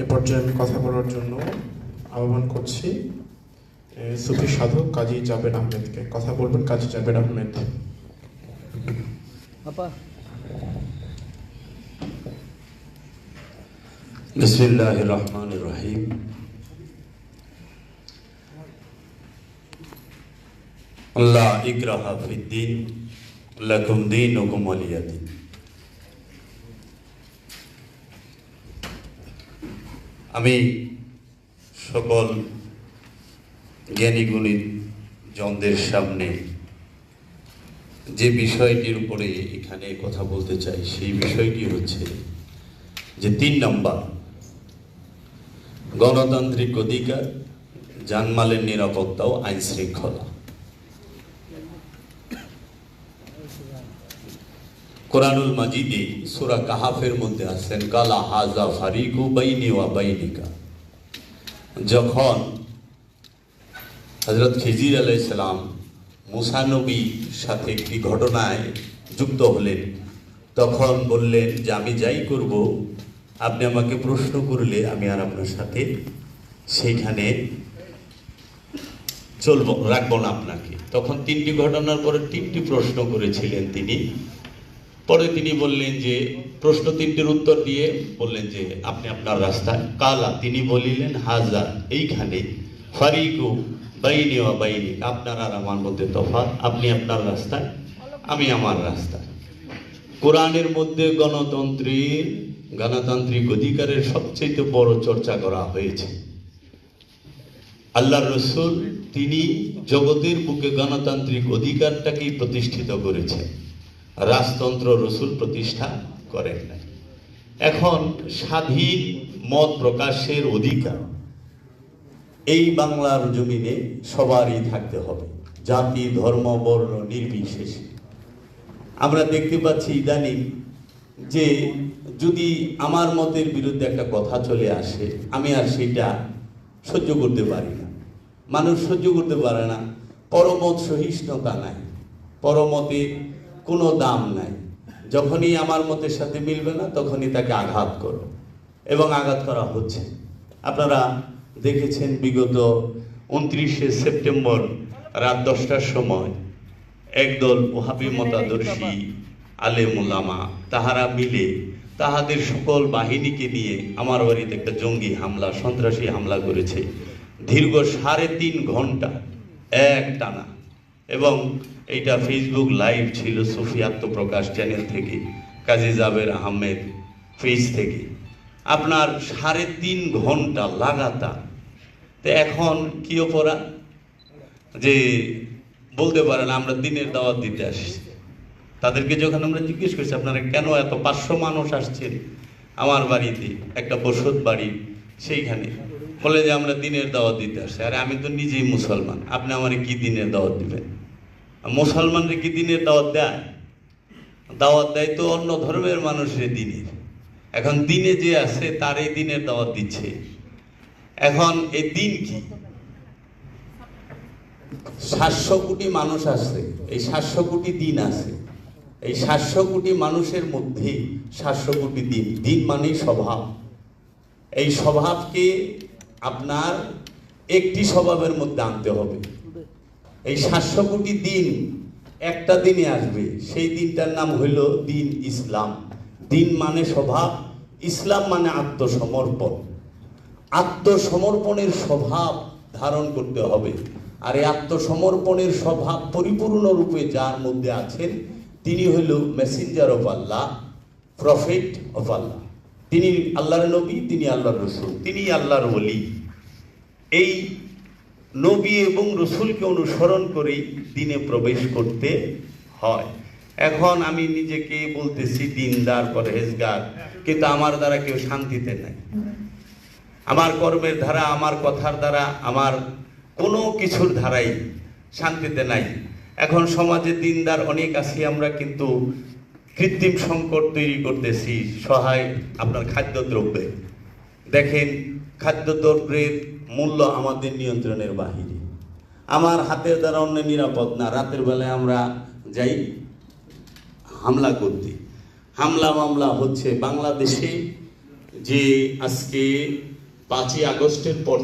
এ পর্যায়ে আমি কথা বলার জন্য আহ্বান করছি সুফি সাধক কাজী জাবের আহমেদকে। কথা বলবেন কাজী জাবের আহমেদ। বিসমিল্লাহির রহমানির রহিম। লা ইকরাহা ফিদ্দিন, লাকুম দীনুকুম ওয়ালিয়া দীন। আমি সকল জ্ঞানী গুণী জনদের সামনে যে বিষয়টির উপরে এখানে কথা বলতে চাই সেই বিষয়টি হচ্ছে যে ৩ নম্বর, গণতান্ত্রিক অধিকার, জানমালের নিরাপত্তা ও আইন শৃঙ্খলা। কোরআনুল মাজিদে সূরা কাহাফের মধ্যে আছেন কালা হাজা ফারিকু বাইনি ওয়া বাইনিকা। যখন হযরত খিজির আলাইহিস সালাম মুসা নবীর সাথে একটি ঘটনায় যুক্ত হলেন, তখন বললেন যে আমি যাই করব, আপনি আমাকে প্রশ্ন করলে আমি আর আপনার সাথে সেইখানে চলবো, রাখবো না আপনাকে। তখন 3টি ঘটনার পরে 3টি প্রশ্ন করেছিলেন তিনি। পরে তিনি বললেন যে প্রশ্ন 3টির উত্তর দিয়ে বললেন যে আপনি আপনার রাস্তায়, কালা তিনি বলিলেন হাজা এইখানে, ফারিকু বাইনি ওয়া বাইনি আপনার আর আমার মধ্যে তফাৎ, আপনি আপনার রাস্তায় আমি আমার রাস্তায়। কোরআনের মধ্যে গণতান্ত্রিক অধিকারের সবচেয়ে বড় চর্চা করা হয়েছে। আল্লাহর রাসূল তিনি জগতের বুকে গণতান্ত্রিক অধিকারটাকেই প্রতিষ্ঠিত করেছেন, রাজতন্ত্র রাসূল প্রতিষ্ঠা করেন না। এখন স্বাধীন মত প্রকাশের অধিকার এই বাংলার জমিনে সবারই থাকতে হবে, জাতি ধর্ম বর্ণ নির্বিশেষে। আমরা দেখতে পাচ্ছি ইদানিং যে যদি আমার মতের বিরুদ্ধে একটা কথা চলে আসে, আমি আর সেটা সহ্য করতে পারি না। মানুষ সহ্য করতে পারে না, পরমত সহিষ্ণুতা নাই, পরমতের কোনো দাম নাই। যখনই আমার মতের সাথে মিলবে না তখনই তাকে আঘাত করো, এবং আঘাত করা হচ্ছে। আপনারা দেখেছেন বিগত 29শে সেপ্টেম্বর রাত 10টার সময় একদল ওহাবী মতাদর্শী আলেম ওলামা তাহারা মিলে তাহাদের সকল বাহিনীকে নিয়ে আমার বাড়িতে একটা জঙ্গি হামলা, সন্ত্রাসী হামলা করেছে। দীর্ঘ 3.5 ঘন্টা এক টানা, এবং এইটা ফেসবুক লাইভ ছিল সুফি আত্মপ্রকাশ চ্যানেল থেকে, কাজী জাবের আহমেদ পেজ থেকে। আপনার 3.5 ঘন্টা লাগাতার। তো এখন কি অপরাধ যে বলতে পারেন আমরা দিনের দাওয়াত দিতে আসছি। তাদেরকে যখন আমরা জিজ্ঞেস করছি আপনারা কেন এত 500 মানুষ আসছেন আমার বাড়িতে, একটা বসত বাড়ি, সেইখানে বলে যে আমরা দিনের দাওয়াত দিতে আসছি। আরে আমি তো নিজেই মুসলমান, আপনি আমারে কি দিনের দাওয়াত দিবেন? মুসলমানরা কি দিনের দাওয়াত দেয়? দাওয়াত দেয় তো অন্য ধর্মের মানুষের দিনের। এখন দিনে যে আছে তার এই দিনের দাওয়াত দিচ্ছে। এখন এই দিন কি? 700 কোটি মানুষ আছে, এই 700 কোটি দিন আছে। এই 700 কোটি মানুষের মধ্যে 700 কোটি দিন। দিন মানেই স্বভাব। এই স্বভাবকে আপনার একটি স্বভাবের মধ্যে আনতে হবে। এই 700 কোটি দিন একটা দিনে আসবে, সেই দিনটার নাম হইল দিন ইসলাম। দিন মানে স্বভাব, ইসলাম মানে আত্মসমর্পণ। আত্মসমর্পণের স্বভাব ধারণ করতে হবে। আর এই আত্মসমর্পণের স্বভাব পরিপূর্ণ রূপে যার মধ্যে আছেন তিনি হইল messenger of Allah, prophet of Allah. তিনি আল্লাহর নবী, তিনি আল্লাহর রসুল, তিনি আল্লাহর ওলি। এই নবী এবং রসুলকে অনুসরণ করেই দিনে প্রবেশ করতে হয়। এখন আমি নিজেকে বলতেছি দিনদার, পরহেজগার, কিন্তু আমার দ্বারা কেউ শান্তিতে নাই। আমার কর্মের দ্বারা, আমার কথার দ্বারা, আমার কোনো কিছুর ধারাই শান্তিতে নাই। এখন সমাজে দিনদার অনেক আছি আমরা, কিন্তু কৃত্রিম সংকট তৈরি করতেছি সহায় আপনার খাদ্যদ্রব্যে। দেখেন খাদ্যদ্রব্যের মূল্য আমাদের নিয়ন্ত্রণের বাহিরে। আমার হাতের দ্বারা অন্য নিরাপদ না। রাতের বেলায় আমরা যাই হামলা করতে, হামলা মামলা হচ্ছে। বাংলাদেশে যে আজকে 5ই আগস্টের পর